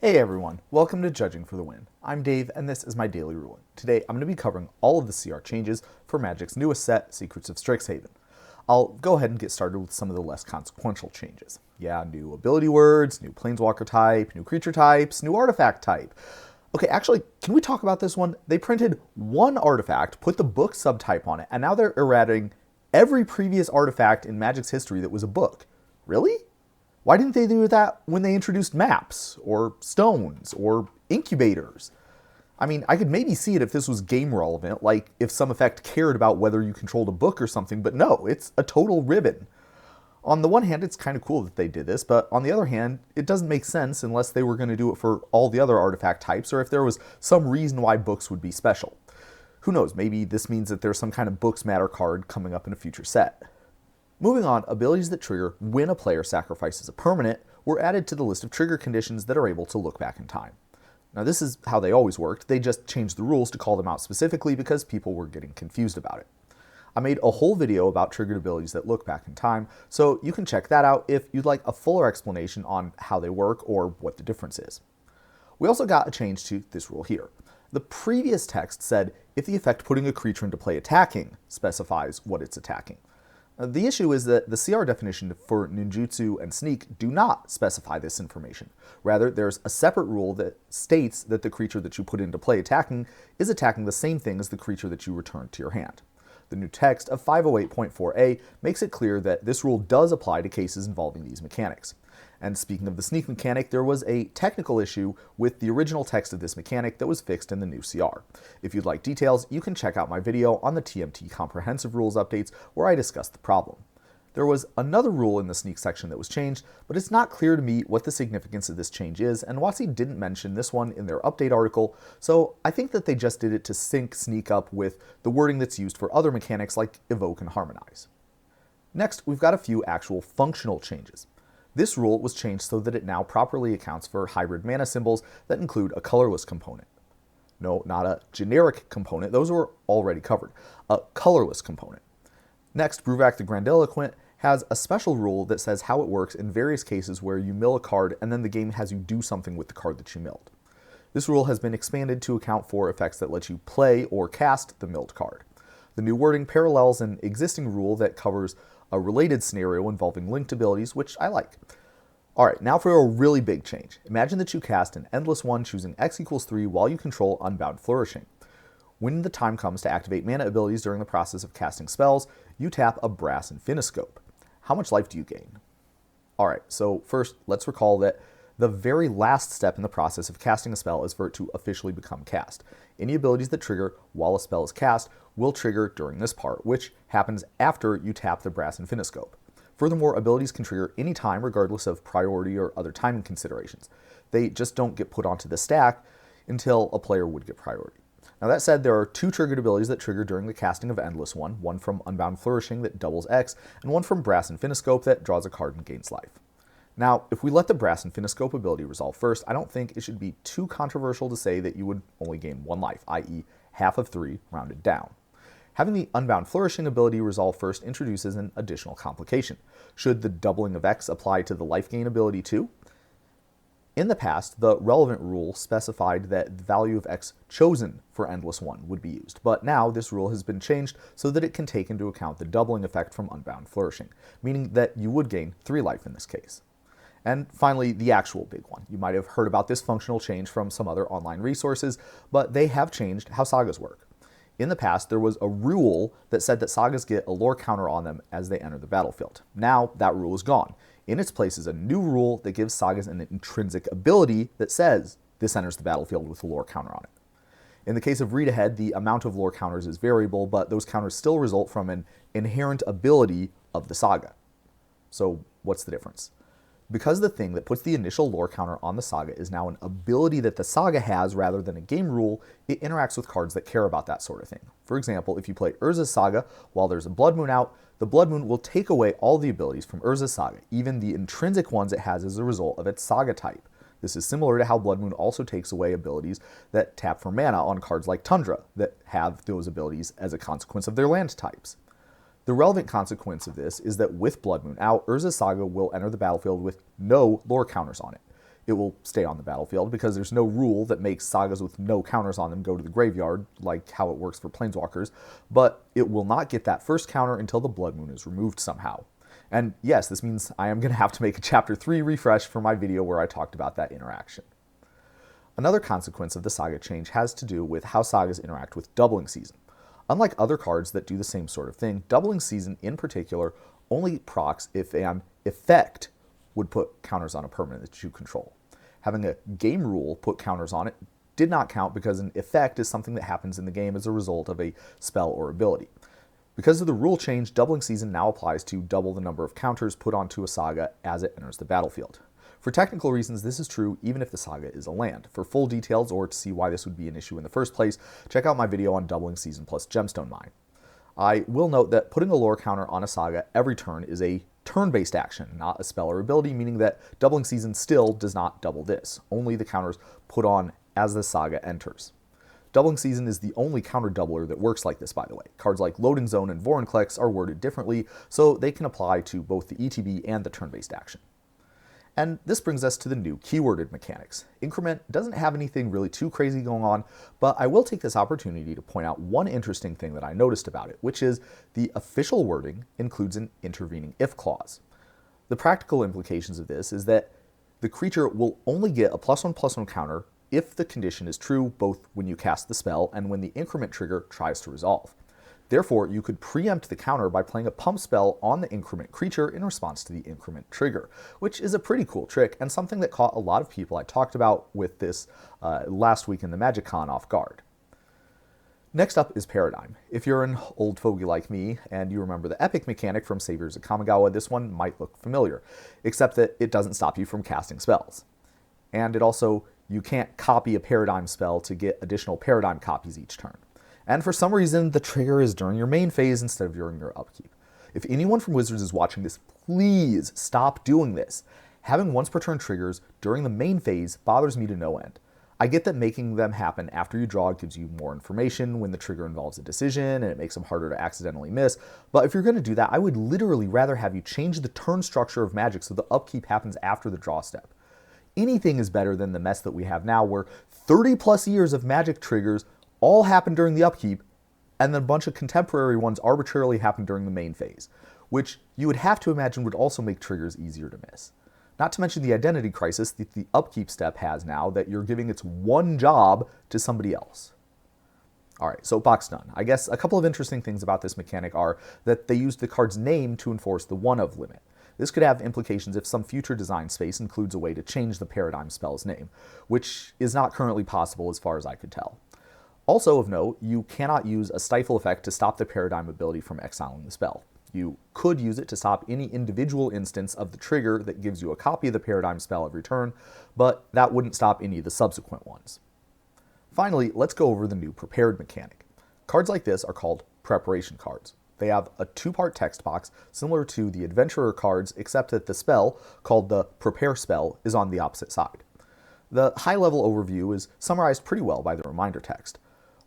Hey everyone, welcome to Judging for the Win. I'm Dave, and this is my daily ruling. Today, I'm going to be covering all of the CR changes for Magic's newest set, Secrets of Strixhaven. I'll go ahead and get started with some of the less consequential changes. Yeah, new ability words, new planeswalker type, new creature types, new artifact type. Okay, actually, can we talk about this one? They printed one artifact, put the book subtype on it, and now they're errating every previous artifact in Magic's history that was a book. Really? Why didn't they do that when they introduced maps, or stones, or incubators? I mean, I could maybe see it if this was game relevant, like if some effect cared about whether you controlled a book or something, but no, it's a total ribbon. On the one hand, it's kind of cool that they did this, but on the other hand, it doesn't make sense unless they were going to do it for all the other artifact types, or if there was some reason why books would be special. Who knows, maybe this means that there's some kind of books matter card coming up in a future set. Moving on, abilities that trigger when a player sacrifices a permanent were added to the list of trigger conditions that are able to look back in time. Now this is how they always worked, they just changed the rules to call them out specifically because people were getting confused about it. I made a whole video about triggered abilities that look back in time, so you can check that out if you'd like a fuller explanation on how they work or what the difference is. We also got a change to this rule here. The previous text said if the effect putting a creature into play attacking specifies what it's attacking. The issue is that the CR definition for ninjutsu and sneak do not specify this information. Rather, there's a separate rule that states that the creature that you put into play attacking is attacking the same thing as the creature that you return to your hand. The new text of 508.4a makes it clear that this rule does apply to cases involving these mechanics. And speaking of the sneak mechanic, there was a technical issue with the original text of this mechanic that was fixed in the new CR. If you'd like details, you can check out my video on the TMT Comprehensive Rules updates where I discuss the problem. There was another rule in the sneak section that was changed, but it's not clear to me what the significance of this change is, and WotC didn't mention this one in their update article, so I think that they just did it to sync sneak up with the wording that's used for other mechanics like evoke and harmonize. Next, we've got a few actual functional changes. This rule was changed so that it now properly accounts for hybrid mana symbols that include a colorless component. No, not a generic component, those were already covered. A colorless component. Next, Bruvak the Grandiloquent has a special rule that says how it works in various cases where you mill a card and then the game has you do something with the card that you milled. This rule has been expanded to account for effects that let you play or cast the milled card. The new wording parallels an existing rule that covers a related scenario involving linked abilities, which I like. Alright, now for a really big change. Imagine that you cast an Endless One choosing X equals 3 while you control Unbound Flourishing. When the time comes to activate mana abilities during the process of casting spells, you tap a Brass Infiniscope. How much life do you gain? Alright, so first, let's recall that the very last step in the process of casting a spell is for it to officially become cast. Any abilities that trigger while a spell is cast will trigger during this part, which happens after you tap the Brass Infiniscope. Furthermore, abilities can trigger any time regardless of priority or other timing considerations. They just don't get put onto the stack until a player would get priority. Now that said, there are two triggered abilities that trigger during the casting of Endless one from Unbound Flourishing that doubles X, and one from Brass Infiniscope that draws a card and gains life. Now, if we let the Brass Infiniscope ability resolve first, I don't think it should be too controversial to say that you would only gain 1 life, i.e. half of 3 rounded down. Having the Unbound Flourishing ability resolve first introduces an additional complication. Should the doubling of X apply to the life gain ability too? In the past, the relevant rule specified that the value of X chosen for Endless One would be used, but now this rule has been changed so that it can take into account the doubling effect from Unbound Flourishing, meaning that you would gain 3 life in this case. And finally, the actual big one. You might have heard about this functional change from some other online resources, but they have changed how sagas work. In the past, there was a rule that said that sagas get a lore counter on them as they enter the battlefield. Now, that rule is gone. In its place is a new rule that gives sagas an intrinsic ability that says this enters the battlefield with a lore counter on it. In the case of Read Ahead, the amount of lore counters is variable, but those counters still result from an inherent ability of the saga. So, what's the difference? Because the thing that puts the initial lore counter on the saga is now an ability that the saga has rather than a game rule, it interacts with cards that care about that sort of thing. For example, if you play Urza's Saga while there's a Blood Moon out, the Blood Moon will take away all the abilities from Urza's Saga, even the intrinsic ones it has as a result of its saga type. This is similar to how Blood Moon also takes away abilities that tap for mana on cards like Tundra that have those abilities as a consequence of their land types. The relevant consequence of this is that with Blood Moon out, Urza's Saga will enter the battlefield with no lore counters on it. it will stay on the battlefield because there's no rule that makes sagas with no counters on them go to the graveyard, like how it works for planeswalkers, but it will not get that first counter until the Blood Moon is removed somehow. And yes, this means I am going to have to make a Chapter 3 refresh for my video where I talked about that interaction. Another consequence of the Saga change has to do with how sagas interact with Doubling Season. Unlike other cards that do the same sort of thing, Doubling Season in particular only procs if an effect would put counters on a permanent that you control. Having a game rule put counters on it did not count because an effect is something that happens in the game as a result of a spell or ability. Because of the rule change, Doubling Season now applies to double the number of counters put onto a saga as it enters the battlefield. For technical reasons, this is true even if the saga is a land. For full details or to see why this would be an issue in the first place, check out my video on Doubling Season plus Gemstone Mine. I will note that putting a lore counter on a saga every turn is a turn-based action, not a spell or ability, meaning that Doubling Season still does not double this, only the counters put on as the saga enters. Doubling Season is the only counter doubler that works like this, by the way. Cards like Loading Zone and Vorinclex are worded differently, so they can apply to both the ETB and the turn-based action. And this brings us to the new keyworded mechanics. Increment doesn't have anything really too crazy going on, but I will take this opportunity to point out one interesting thing that I noticed about it, which is the official wording includes an intervening if clause. The practical implications of this is that the creature will only get a +1/+1 counter if the condition is true both when you cast the spell and when the increment trigger tries to resolve. Therefore, you could preempt the counter by playing a pump spell on the increment creature in response to the increment trigger, which is a pretty cool trick and something that caught a lot of people I talked about with this last week in the MagicCon off guard. Next up is Paradigm. If you're an old fogey like me and you remember the epic mechanic from Saviors of Kamigawa, this one might look familiar, except that it doesn't stop you from casting spells. And you can't copy a Paradigm spell to get additional Paradigm copies each turn. And for some reason, the trigger is during your main phase instead of during your upkeep. If anyone from Wizards is watching this, please stop doing this. Having once per turn triggers during the main phase bothers me to no end. I get that making them happen after you draw gives you more information when the trigger involves a decision and it makes them harder to accidentally miss, but if you're going to do that, I would literally rather have you change the turn structure of Magic so the upkeep happens after the draw step. Anything is better than the mess that we have now where 30 plus years of Magic triggers all happen during the upkeep, and then a bunch of contemporary ones arbitrarily happen during the main phase, which you would have to imagine would also make triggers easier to miss. Not to mention the identity crisis that the upkeep step has now that you're giving its one job to somebody else. Alright, soapbox done. I guess a couple of interesting things about this mechanic are that they used the card's name to enforce the one-of limit. This could have implications if some future design space includes a way to change the Paradigm spell's name, which is not currently possible as far as I could tell. Also of note, you cannot use a stifle effect to stop the Paradigm ability from exiling the spell. You could use it to stop any individual instance of the trigger that gives you a copy of the Paradigm spell every turn, but that wouldn't stop any of the subsequent ones. Finally, let's go over the new prepared mechanic. Cards like this are called preparation cards. They have a two-part text box similar to the adventurer cards, except that the spell, called the prepare spell, is on the opposite side. The high-level overview is summarized pretty well by the reminder text.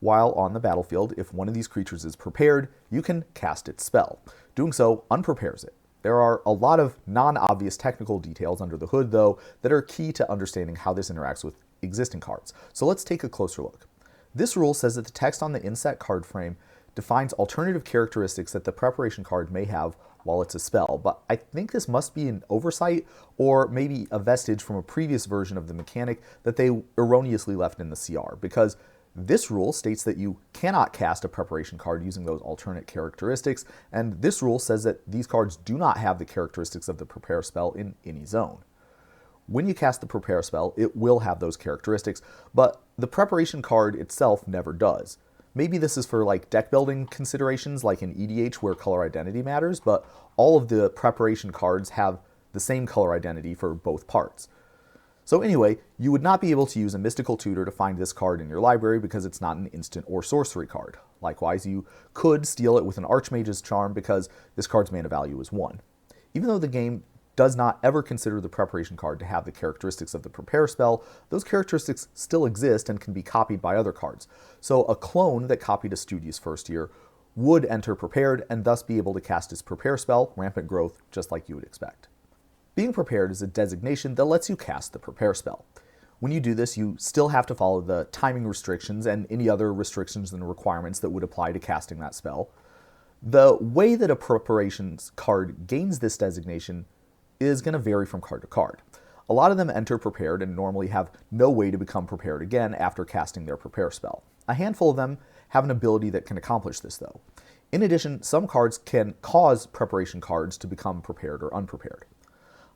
While on the battlefield, if one of these creatures is prepared, you can cast its spell. Doing so unprepares it. There are a lot of non-obvious technical details under the hood, though, that are key to understanding how this interacts with existing cards. So let's take a closer look. This rule says that the text on the inset card frame defines alternative characteristics that the preparation card may have while it's a spell, but I think this must be an oversight or maybe a vestige from a previous version of the mechanic that they erroneously left in the CR, because this rule states that you cannot cast a preparation card using those alternate characteristics, and this rule says that these cards do not have the characteristics of the prepare spell in any zone. When you cast the prepare spell, it will have those characteristics, but the preparation card itself never does. Maybe this is for like deck building considerations like in EDH where color identity matters, but all of the preparation cards have the same color identity for both parts. So anyway, you would not be able to use a mystical tutor to find this card in your library because it's not an instant or sorcery card. Likewise, you could steal it with an Archmage's Charm because this card's mana value is 1. Even though the game does not ever consider the preparation card to have the characteristics of the prepare spell, those characteristics still exist and can be copied by other cards. So a clone that copied a Studious First Year would enter prepared and thus be able to cast its prepare spell, Rampant Growth, just like you would expect. Being prepared is a designation that lets you cast the prepare spell. When you do this, you still have to follow the timing restrictions and any other restrictions and requirements that would apply to casting that spell. The way that a preparations card gains this designation is going to vary from card to card. A lot of them enter prepared and normally have no way to become prepared again after casting their prepare spell. A handful of them have an ability that can accomplish this, though. In addition, some cards can cause preparation cards to become prepared or unprepared.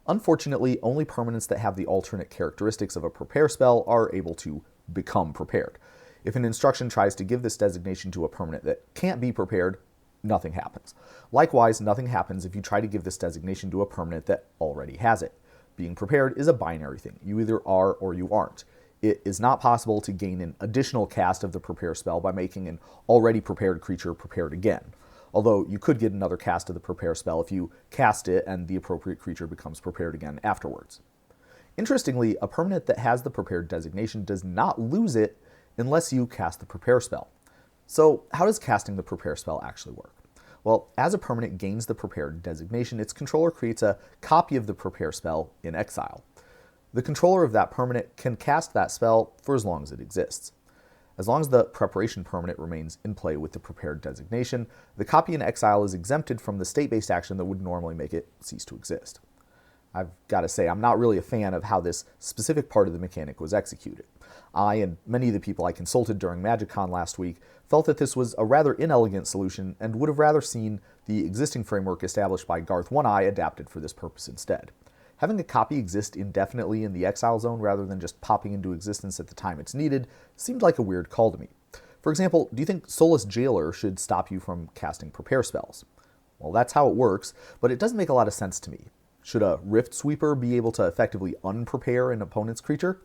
Unfortunately, only permanents that have the alternate characteristics of a prepare spell are able to become prepared. If an instruction tries to give this designation to a permanent that can't be prepared, nothing happens. Likewise, nothing happens if you try to give this designation to a permanent that already has it. Being prepared is a binary thing. You either are or you aren't. It is not possible to gain an additional cast of the prepare spell by making an already prepared creature prepared again. Although you could get another cast of the prepare spell if you cast it and the appropriate creature becomes prepared again afterwards. Interestingly, a permanent that has the prepared designation does not lose it unless you cast the prepare spell. So how does casting the prepare spell actually work? Well, as a permanent gains the prepared designation, its controller creates a copy of the prepare spell in exile. The controller of that permanent can cast that spell for as long as it exists. As long as the preparation permanent remains in play with the prepared designation, the copy in exile is exempted from the state-based action that would normally make it cease to exist. I've got to say, I'm not really a fan of how this specific part of the mechanic was executed. I and many of the people I consulted during MagicCon last week felt that this was a rather inelegant solution and would have rather seen the existing framework established by Garth One-Eye adapted for this purpose instead. Having a copy exist indefinitely in the exile zone rather than just popping into existence at the time it's needed seemed like a weird call to me. For example, do you think Soulless Jailer should stop you from casting prepare spells? Well, that's how it works, but it doesn't make a lot of sense to me. Should a Rift Sweeper be able to effectively unprepare an opponent's creature?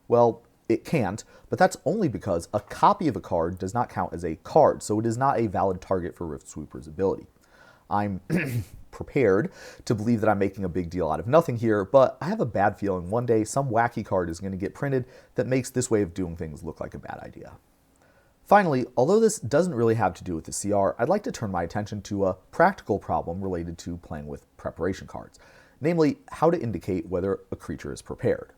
Well, it can't, but that's only because a copy of a card does not count as a card, so it is not a valid target for Rift Sweeper's ability. I'm prepared to believe that I'm making a big deal out of nothing here, but I have a bad feeling one day some wacky card is going to get printed that makes this way of doing things look like a bad idea. Finally, although this doesn't really have to do with the CR, I'd like to turn my attention to a practical problem related to playing with preparation cards, namely how to indicate whether a creature is prepared.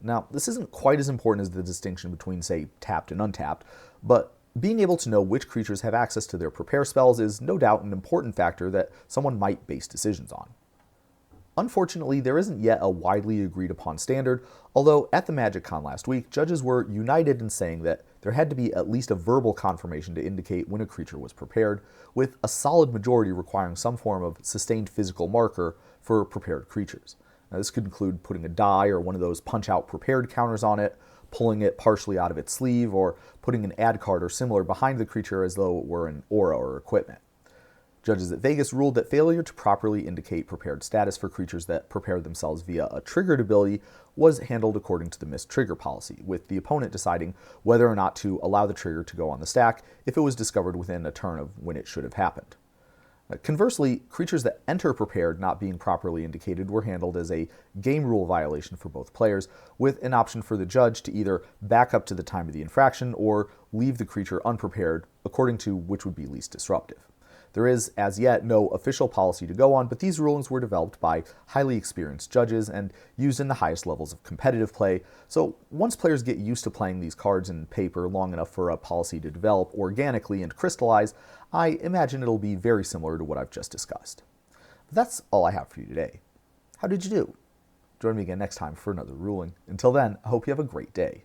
Now, this isn't quite as important as the distinction between, say, tapped and untapped, but being able to know which creatures have access to their prepare spells is no doubt an important factor that someone might base decisions on. Unfortunately, there isn't yet a widely agreed upon standard, although at the MagicCon last week, judges were united in saying that there had to be at least a verbal confirmation to indicate when a creature was prepared, with a solid majority requiring some form of sustained physical marker for prepared creatures. Now, this could include putting a die or one of those punch-out prepared counters on it, pulling it partially out of its sleeve, or putting an add card or similar behind the creature as though it were an aura or equipment. Judges at Vegas ruled that failure to properly indicate prepared status for creatures that prepared themselves via a triggered ability was handled according to the missed trigger policy, with the opponent deciding whether or not to allow the trigger to go on the stack if it was discovered within a turn of when it should have happened. Conversely, creatures that enter prepared not being properly indicated were handled as a game rule violation for both players, with an option for the judge to either back up to the time of the infraction or leave the creature unprepared, according to which would be least disruptive. There is, as yet, no official policy to go on, but these rulings were developed by highly experienced judges and used in the highest levels of competitive play, so once players get used to playing these cards in paper long enough for a policy to develop organically and crystallize, I imagine it'll be very similar to what I've just discussed. But that's all I have for you today. How did you do? Join me again next time for another ruling. Until then, I hope you have a great day.